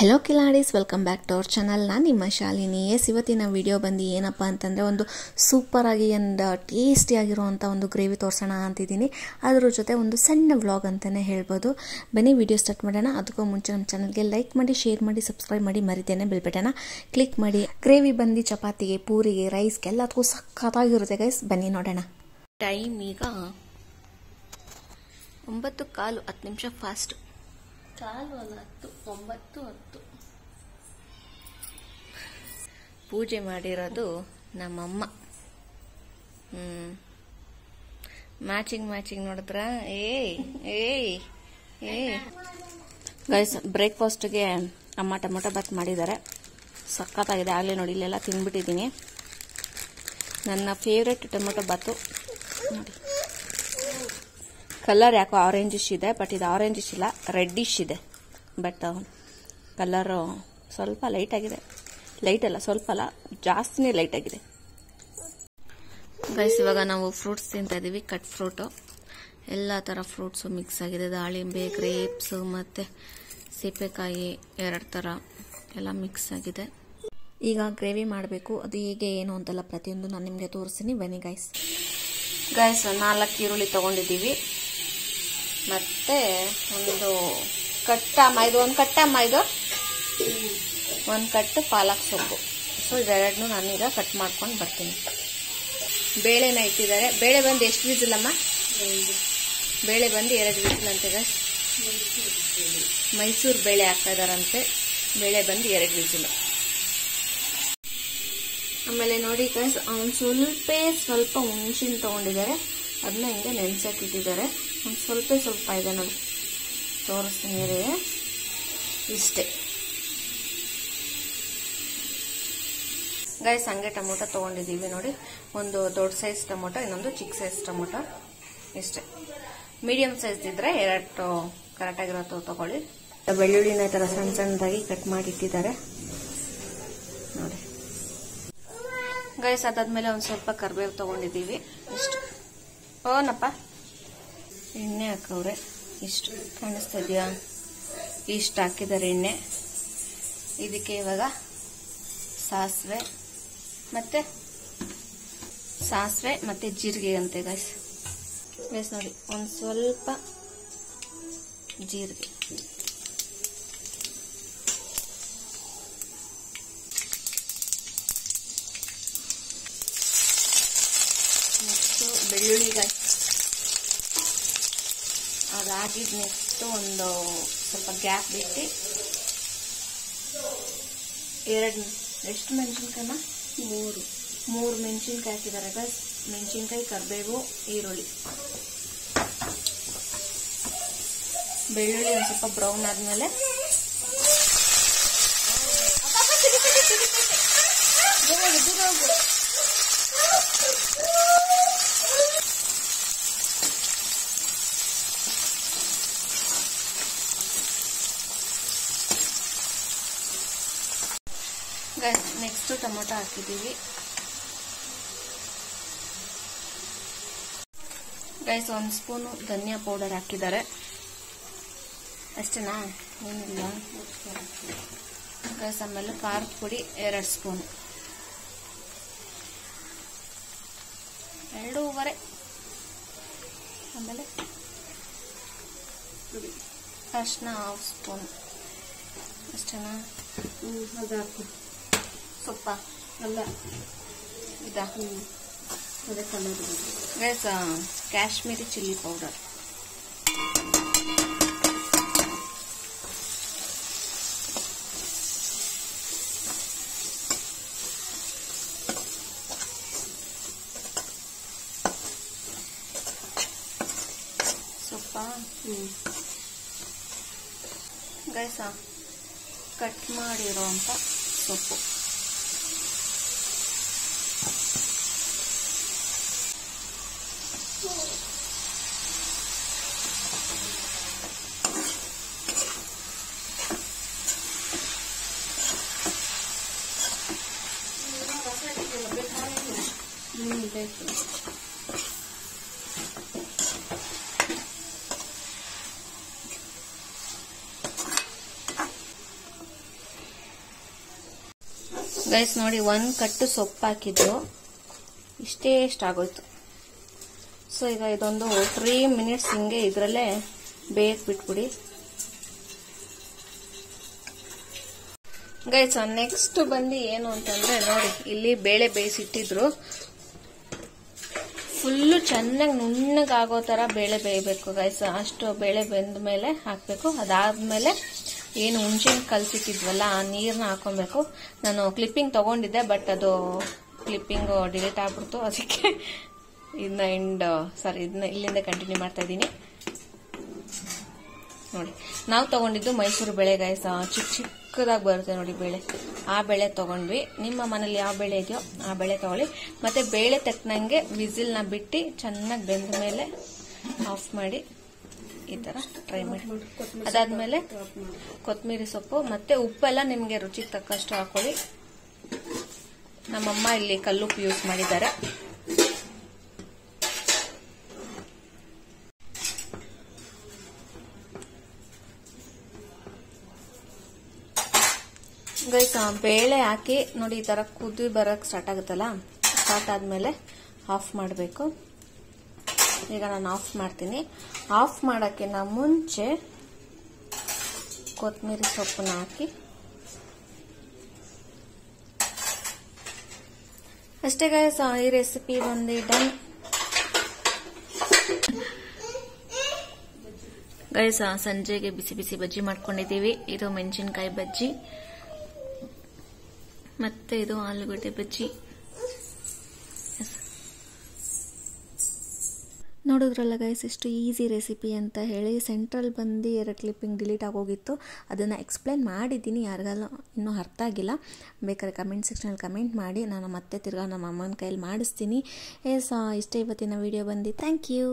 Hello ಕಿಲಾಡೀಸ್, welcome back to our channel. ನಾನು ನಿಮ್ಮ ಶಾಲಿನಿ. ಇವತ್ತಿನ ವಿಡಿಯೋ ಬಂದು ಏನಪ್ಪ ಅಂತಂದರೆ ಒಂದು ಸೂಪರಾಗಿ ಆ್ಯಂಡ್ ಟೇಸ್ಟಿಯಾಗಿರುವಂಥ ಒಂದು ಗ್ರೇವಿ ತೋರಿಸೋಣ ಅಂತಿದ್ದೀನಿ. ಅದರ ಜೊತೆ ಒಂದು ಸಣ್ಣ ವ್ಲಾಗ್ ಅಂತಲೇ ಹೇಳ್ಬೋದು. ಬನ್ನಿ ವಿಡಿಯೋ ಸ್ಟಾರ್ಟ್ ಮಾಡೋಣ. ಅದಕ್ಕೂ ಮುಂಚೆ ನಮ್ಮ ಚಾನಲ್ಗೆ ಲೈಕ್ ಮಾಡಿ, ಶೇರ್ ಮಾಡಿ, ಸಬ್ಸ್ಕ್ರೈಬ್ ಮಾಡಿ, ಮರಿತೇನೆ ಬೆಲ್ ಬಟನ್ನ ಕ್ಲಿಕ್ ಮಾಡಿ. ಗ್ರೇವಿ ಬಂದು ಚಪಾತಿಗೆ, ಪೂರಿಗೆ, ರೈಸ್ಗೆ ಎಲ್ಲದಕ್ಕೂ ಸಖತ್ತಾಗಿರುತ್ತೆ ಗೈಸ್. ಬನ್ನಿ ನೋಡೋಣ. ಟೈಮ್ ಈಗ 9:15, 10 ನಿಮಿಷ ಫಾಸ್ಟ್. ಕಾಲು ಅಲ್ಲ 9:10 ಪೂಜೆ ಮಾಡಿರೋದು ನಮ್ಮಮ್ಮ. ಮ್ಯಾಚಿಂಗ್ ನೋಡಿದ್ರ ಗೈಸ್, ಬ್ರೇಕ್ಫಾಸ್ಟ್ಗೆ ಅಮ್ಮ ಟೊಮೊಟೊ ಬಾತ್ ಮಾಡಿದ್ದಾರೆ. ಸಖತ್ತಾಗಿದೆ. ಆಗಲೇ ನೋಡಿ ಇಲ್ಲೆಲ್ಲ ತಿಂದ್ಬಿಟ್ಟಿದ್ದೀನಿ. ನನ್ನ ಫೇವ್ರೆಟ್ ಟೊಮೊಟೊ ಬಾತು ನೋಡಿ. ಕಲರ್ ಯಾಕೋ ಆರೆಂಜಿಶ್ ಇದೆ, ಬಟ್ ಇದು ಆರೆಂಜಿಶ್ ಇಲ್ಲ, ರೆಡ್ಡಿಶ್ ಇದೆ. ಬಟ್ ಕಲರು ಸ್ವಲ್ಪ ಲೈಟ್ ಆಗಿದೆ. ಲೈಟ್ ಅಲ್ಲ, ಸ್ವಲ್ಪ ಅಲ್ಲ, ಜಾಸ್ತಿನೇ ಲೈಟ್ ಆಗಿದೆ. ಗೈಸ್, ಇವಾಗ ನಾವು ಫ್ರೂಟ್ಸ್ ತಿಂತಾ ಇದೀವಿ. ಕಟ್ ಫ್ರೂಟು, ಎಲ್ಲ ಥರ ಫ್ರೂಟ್ಸು ಮಿಕ್ಸ್ ಆಗಿದೆ. ದಾಳಿಂಬೆ, ಗ್ರೇಪ್ಸ್ ಮತ್ತು ಸೀಬೆಕಾಯಿ, 2 ಥರ ಎಲ್ಲ ಮಿಕ್ಸ್ ಆಗಿದೆ. ಈಗ ಗ್ರೇವಿ ಮಾಡಬೇಕು. ಅದು ಹೇಗೆ ಏನು ಅಂತೆಲ್ಲ ಪ್ರತಿಯೊಂದು ನಾನು ನಿಮಗೆ ತೋರಿಸ್ತೀನಿ. ಬನ್ನಿ ಗೈಸ್. 4 ಈರುಳ್ಳಿ ತೊಗೊಂಡಿದ್ದೀವಿ. ಮತ್ತೆ ಒಂದು ಕಟ್ಟು ಪಾಲಕ್ ಸೊಪ್ಪು. ಸೊ ಇದೆರಡನ್ನೂ ನಾನೀಗ ಕಟ್ ಮಾಡ್ಕೊಂಡು ಬರ್ತೀನಿ. ಬೇಳೆನ ಇಟ್ಟಿದ್ದಾರೆ. ಬೇಳೆ ಬಂದು ಎಷ್ಟು ವಿಸಿಲ್ ಅಮ್ಮ? ಬೇಳೆ ಬಂದು 2 ವಿಸಿಲ್ ಅಂತಿದೆ. ಮೈಸೂರು ಬೇಳೆ ಹಾಕ್ತಾ ಇದಾರಂತೆ. ಬೇಳೆ ಬಂದು 2 ವಿಸಿಲ್. ಆಮೇಲೆ ನೋಡಿ ಗೈಸ್, ಸ್ವಲ್ಪ ಹುಣಸಿನ ತಗೊಂಡಿದ್ದಾರೆ. ಅದನ್ನ ಹಿಂಗೆ ನೆನೆಸಾಕಿಟ್ಟಿದ್ದಾರೆ. ಒಂದು ಸ್ವಲ್ಪ ಇದೆ ನೋಡಿ, ತೋರಿಸ್ತೀನಿ. ಇಷ್ಟೇ ಗೈಸ್. ಹಂಗೆ ಟೊಮೊಟೊ ತೊಗೊಂಡಿದ್ದೀವಿ ನೋಡಿ. ಒಂದು ದೊಡ್ಡ ಸೈಜ್ ಟೊಮೊಟೊ, ಇನ್ನೊಂದು ಚಿಕ್ಕ ಸೈಜ್ ಟೊಮೊಟೊ. ಇಷ್ಟೇ. ಮೀಡಿಯಂ ಸೈಜ್ ಇದ್ರೆ 2 ಕರೆಕ್ಟಾಗಿರೋ ತಗೊಳ್ಳಿ. ಬೆಳ್ಳುಳ್ಳಿನ ಈ ಥರ ಸಣ್ಣದಾಗಿ ಕಟ್ ಮಾಡಿಟ್ಟಿದ್ದಾರೆ ನೋಡಿ ಗೈಸ್. ಅದಾದ್ಮೇಲೆ ಒಂದು ಸ್ವಲ್ಪ ಕರಿಬೇವು ತಗೊಂಡಿದ್ದೀವಿ. ಇಷ್ಟು. ಓನಪ್ಪ, ಎಣ್ಣೆ ಹಾಕವ್ರೆ. ಇಷ್ಟು ಕಾಣಿಸ್ತಾ ಇದೆಯಾ? ಇಷ್ಟು ಹಾಕಿದ್ದಾರೆ ಎಣ್ಣೆ. ಇದಕ್ಕೆ ಇವಾಗ ಸಾಸಿವೆ ಮತ್ತೆ ಜೀರಿಗೆ ಅಂತೆ ಗೈಸ್. ನೋಡಿ, ಒಂದು ಸ್ವಲ್ಪ ಜೀರಿಗೆ, ನೆಕ್ಸ್ಟು ಬೆಳ್ಳುಳ್ಳಿ ಗೈಸ್. ಅದಾಗಿದ್ದು ನೆಕ್ಸ್ಟ್ ಒಂದು ಸ್ವಲ್ಪ ಗ್ಯಾಪ್ ಬಿಟ್ಟು 2 ಎಷ್ಟು ಮೆಣಸಿನ್ಕಾಯಮ್ಮ? 3 ಮೆಣಸಿನ್ಕಾಯಿ ಹಾಕಿದ್ದಾರೆ ಗೈಸ್. ಮೆಣಸಿನ್ಕಾಯಿ, ಕರಿಬೇವು, ಈರುಳ್ಳಿ, ಬೆಳ್ಳುಳ್ಳಿ ಒಂದು ಸ್ವಲ್ಪ ಬ್ರೌನ್ ಆದ್ಮೇಲೆ ನೆಕ್ಸ್ಟ್ ಟೊಮೊಟೊ ಹಾಕಿದ್ದೀವಿ ಗೈಸ್. 1 ಸ್ಪೂನು ಧನಿಯಾ ಪೌಡರ್ ಹಾಕಿದ್ದಾರೆ. ಅಷ್ಟೇನಾ? ಏನಿಲ್ಲ ಗೈಸ್. ಆಮೇಲೆ ಖಾರದ ಪುಡಿ 2 ಸ್ಪೂನು, 2.5. ಆಮೇಲೆ ಅರಿಶಿನ 1/2 ಸ್ಪೂನ್. ಅಷ್ಟೇನಾ? ಅದಾಕು. ಸೊಪ್ಪ ಅಲ್ಲ, ಇದಾ? ಅದೇ colour guys. Kashmiri chilli powder. ಸೊಪ್ಪ ಗೈಸ, ಕಟ್ ಮಾಡಿರೋಂಥ ಸೊಪ್ಪು. ಗೈಸ್ ನೋಡಿ, 1 ಕಟ್ಟು ಸೊಪ್ಪು ಹಾಕಿದ್ರು, ಇಷ್ಟೇ ಆಗೋಯ್ತು. ಸೊ ಈಗ ಇದೊಂದು 3 ಮಿನಿಟ್ಸ್ ಹಿಂಗೆ ಇದರಲ್ಲೇ ಬೇಯಕ್ಕೆ ಬಿಟ್ಬಿಡಿ ಗೈಸ್. ನೆಕ್ಸ್ಟ್ ಬಂದು ಏನು ಅಂತಂದ್ರೆ ನೋಡಿ, ಇಲ್ಲಿ ಬೇಳೆ ಬೇಯಿಸಿಟ್ಟಿದ್ರು, ಫುಲ್ಲು ಚೆನ್ನಾಗಿ ನುಣ್ಣಗಾಗೋ ತರ ಬೇಳೆ ಬೇಯಬೇಕು ಗೈಸ್. ಅಷ್ಟು ಬೇಳೆ ಬೆಂದ ಮೇಲೆ ಹಾಕಬೇಕು. ಅದಾದ್ಮೇಲೆ ಏನು ಹುಣಸೆ ಕಲಸಿಟ್ಟಿದ್ವಲ್ಲ ಆ ನೀರನ್ನ ಹಾಕೊಬೇಕು. ನಾನು ಕ್ಲಿಪ್ಪಿಂಗ್ ತಗೊಂಡಿದ್ದೆ, ಬಟ್ ಅದು ಕ್ಲಿಪ್ಪಿಂಗ್ ಡಿಲೀಟ್ ಆಗ್ಬಿಡ್ತು, ಅದಕ್ಕೆ ಇದನ್ನ ಇಲ್ಲಿಂದ ಕಂಟಿನ್ಯೂ ಮಾಡ್ತಾ ಇದ್ದೀನಿ. ನೋಡಿ, ನಾವು ತಗೊಂಡಿದ್ದು ಮೈಸೂರು ಬೇಳೆ ಗೈಸ್, ಚಿಕ್ಕದಾಗಿ ಬರುತ್ತೆ ನೋಡಿ ಬೇಳೆ, ಆ ಬೇಳೆ ತಗೊಂಡ್ವಿ. ನಿಮ್ಮ ಮನೇಲಿ ಯಾವ ಬೇಳೆ ಇದೆಯೋ ಆ ಬೇಳೆ ತಗೊಳ್ಳಿ. ಮತ್ತೆ ಬೇಳೆ ತಕ್ಕನಂಗೆ ವಿಸಿಲ್ನ ಬಿಟ್ಟು ಚೆನ್ನಾಗಿ ಬೆಂದ ಮೇಲೆ ಆಫ್ ಮಾಡಿ ಈ ತರ ಟ್ರೈ ಮಾಡಿ. ಅದಾದ್ಮೇಲೆ ಕೊತ್ತಂಬರಿ ಸೊಪ್ಪು ಮತ್ತೆ ಉಪ್ಪೆಲ್ಲ ನಿಮ್ಗೆ ರುಚಿಗೆ ತಕ್ಕಷ್ಟು ಹಾಕೊಳ್ಳಿ. ನಮ್ಮಮ್ಮ ಇಲ್ಲಿ ಕಲ್ಲುಪ್ಪು ಯೂಸ್ ಮಾಡಿದ್ದಾರೆ. ಗೈಸ್, ಬೇಳೆ ಹಾಕಿ ನೋಡಿ, ಈ ತರ ಕುದಿ ಬರಕ್ ಸ್ಟಾರ್ಟ್ ಆಗುತ್ತಲ್ಲ, ಸ್ಟಾರ್ಟ್ ಆದ್ಮೇಲೆ ಆಫ್ ಮಾಡಬೇಕು. ಈಗ ನಾನು ಆಫ್ ಮಾಡ್ತೀನಿ. ಆಫ್ ಮಾಡೋಕ್ಕಿಂತ ಮುಂಚೆ ಕೊತ್ತಂಬರಿ ಸೊಪ್ಪನ್ನ ಹಾಕಿ ಅಷ್ಟೇ ಗೈಸ್. ಈ ರೆಸಿಪಿ ಬಂದು ಡನ್ ಗೈಸ್. ಸಂಜೆಗೆ ಬಿಸಿ ಬಿಸಿ ಬಜ್ಜಿ ಮಾಡ್ಕೊಂಡಿದ್ದೀವಿ. ಇದು ಮೆಣಸಿನಕಾಯಿ ಬಜ್ಜಿ ಮತ್ತೆ ಇದು ಆಲೂಗಡ್ಡೆ ಬಜ್ಜಿ. ನೋಡಿದ್ರಲ್ಲ ಗೈಸ್, ಎಷ್ಟು ಈಸಿ ರೆಸಿಪಿ ಅಂತ ಹೇಳಿ. ಸೆಂಟ್ರಲ್ ಬಂದು 2 ಕ್ಲಿಪ್ಪಿಂಗ್ ಡಿಲೀಟ್ ಆಗೋಗಿತ್ತು, ಅದನ್ನು ಎಕ್ಸ್ಪ್ಲೇನ್ ಮಾಡಿದ್ದೀನಿ. ಯಾರಿಗೆಲ್ಲ ಇನ್ನೂ ಅರ್ಥ ಆಗಿಲ್ಲ ಬೇಕಾದ್ರೆ ಕಮೆಂಟ್ ಸೆಕ್ಷನಲ್ಲಿ ಕಮೆಂಟ್ ಮಾಡಿ, ನಾನು ಮತ್ತೆ ತಿರ್ಗಾ ನಮ್ಮ ಅಮ್ಮನ ಕೈಯಲ್ಲಿ ಮಾಡಿಸ್ತೀನಿ. ಇಷ್ಟೇ ಇವತ್ತಿನ ವಿಡಿಯೋ ಬಂದು. Thank you.